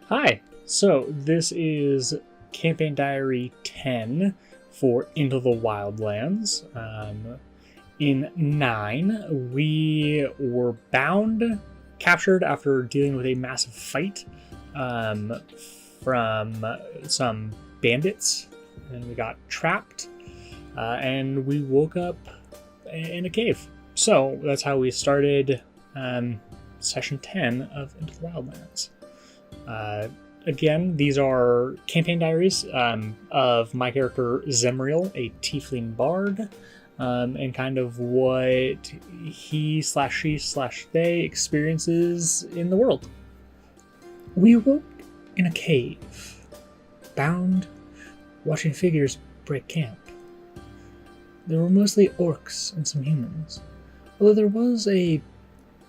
Hi, so this is Campaign Diary 10 for Into the Wildlands. In 9, we were bound, captured after dealing with a massive fight from some bandits, and we got trapped, and we woke up in a cave. So that's how we started session 10 of Into the Wildlands. Again, these are campaign diaries of my character Zemriel, a tiefling bard, and kind of what he/she/they experiences in the world. We awoke in a cave, bound, watching figures break camp. There were mostly orcs and some humans, although there was a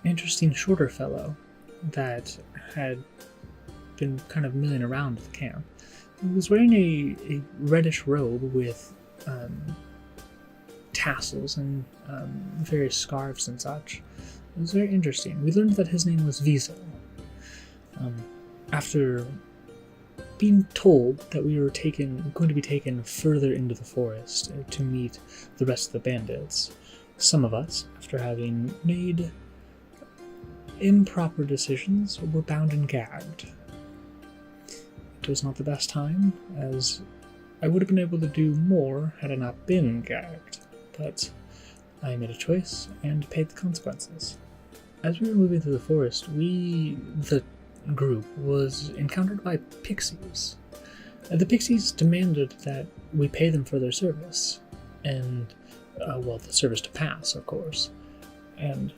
interesting shorter fellow that had been kind of milling around the camp. He was wearing a reddish robe with tassels and various scarves and such. It was very interesting. We learned that his name was Vizo. After being told that we were going to be taken further into the forest to meet the rest of the bandits, some of us, after having made improper decisions, were bound and gagged. It was not the best time, as I would have been able to do more had I not been gagged, but I made a choice and paid the consequences. As we were moving through the forest, the group was encountered by pixies. The pixies demanded that we pay them for their service, and, the service to pass, of course. And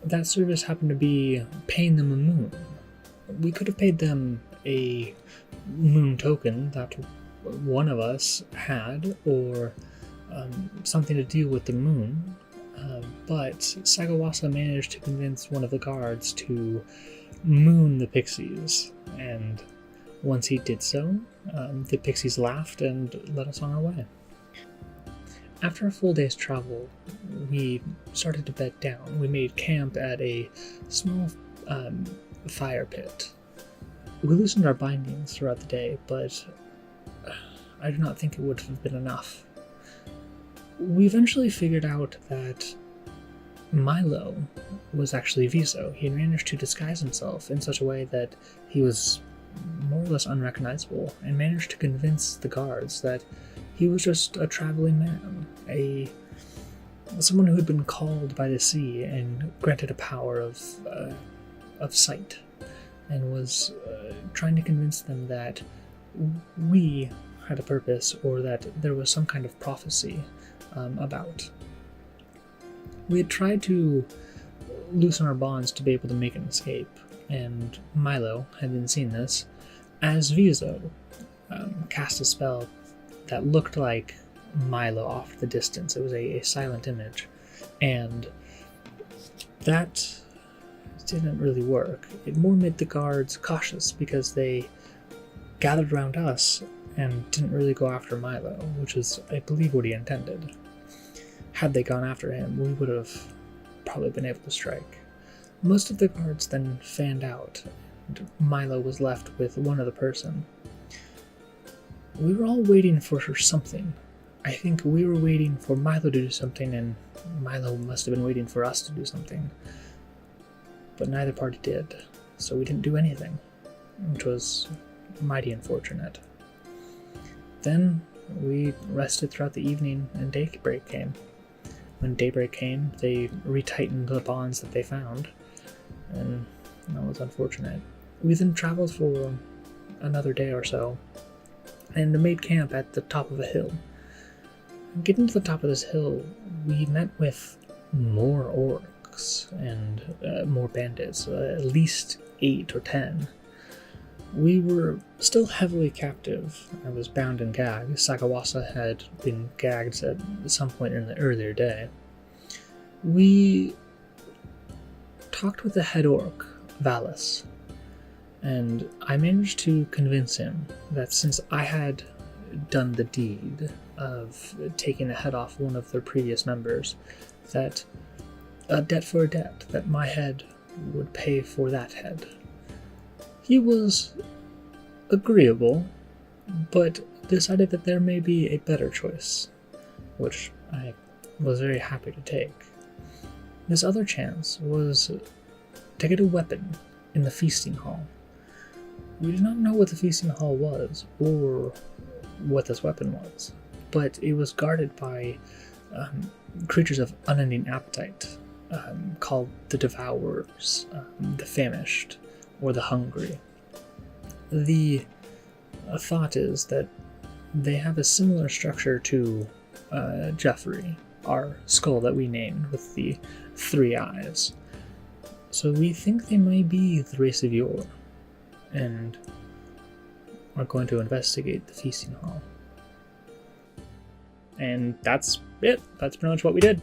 that service happened to be paying them a moon. We could have paid them a moon token that one of us had, or something to deal with the moon, but Sagawasa managed to convince one of the guards to moon the pixies, and once he did so, the pixies laughed and led us on our way. After a full day's travel, we started to bed down. We made camp at a small fire pit. We loosened our bindings throughout the day, but I do not think it would have been enough. We eventually figured out that Milo was actually Vizo. He had managed to disguise himself in such a way that he was more or less unrecognizable, and managed to convince the guards that he was just a traveling man, someone who had been called by the sea and granted a power of sight, and was trying to convince them that we had a purpose, or that there was some kind of prophecy about. We had tried to loosen our bonds to be able to make an escape, and Milo had been seeing this as Vizo cast a spell that looked like Milo off the distance. It was a silent image, and that didn't really work. It more made the guards cautious because they gathered around us and didn't really go after Milo, which is, I believe, what he intended. Had they gone after him, we would have probably been able to strike. Most of the guards then fanned out, and Milo was left with one other person. We were all waiting for something. I think we were waiting for Milo to do something, and Milo must have been waiting for us to do something. But neither party did, so we didn't do anything, which was mighty unfortunate. Then we rested throughout the evening, and daybreak came. When daybreak came, they retightened the bonds that they found, and that was unfortunate. We then traveled for another day or so, and made camp at the top of a hill. Getting to the top of this hill, we met with more orcs and more bandits, at least 8 or 10. We were still heavily captive. I was bound and gagged. Sakawasa had been gagged at some point in the earlier day. We talked with the head orc, Valis, and I managed to convince him that since I had done the deed of taking the head off one of their previous members, that a debt for a debt, that my head would pay for that head. He was agreeable, but decided that there may be a better choice, which I was very happy to take. This other chance was to get a weapon in the feasting hall. We did not know what the feasting hall was, or what this weapon was, but it was guarded by creatures of unending appetite, called the Devourers, the Famished, or the Hungry. The thought is that they have a similar structure to Jeffrey, our skull that we named with the 3 eyes. So we think they might be the race of yore, and are going to investigate the feasting hall. And that's it. That's pretty much what we did.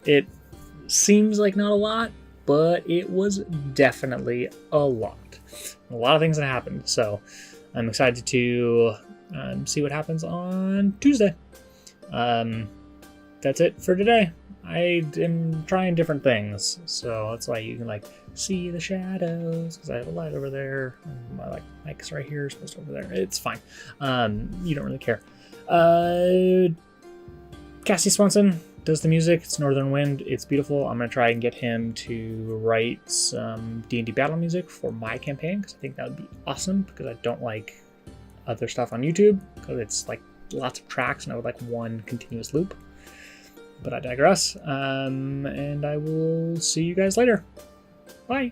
It seems like not a lot, but it was definitely a lot. A lot of things that happened, so I'm excited to see what happens on Tuesday. That's it for today. I am trying different things, so that's why you can like see the shadows, because I have a light over there, and my mic's right here, supposed to over there. It's fine. You don't really care. Cassie Swanson does the music. It's Northern Wind. It's beautiful. I'm gonna try and get him to write some D&D battle music for my campaign, because I think that would be awesome, because I don't like other stuff on YouTube, because it's like lots of tracks and I would like one continuous loop. But I digress, and I will see you guys later. Bye!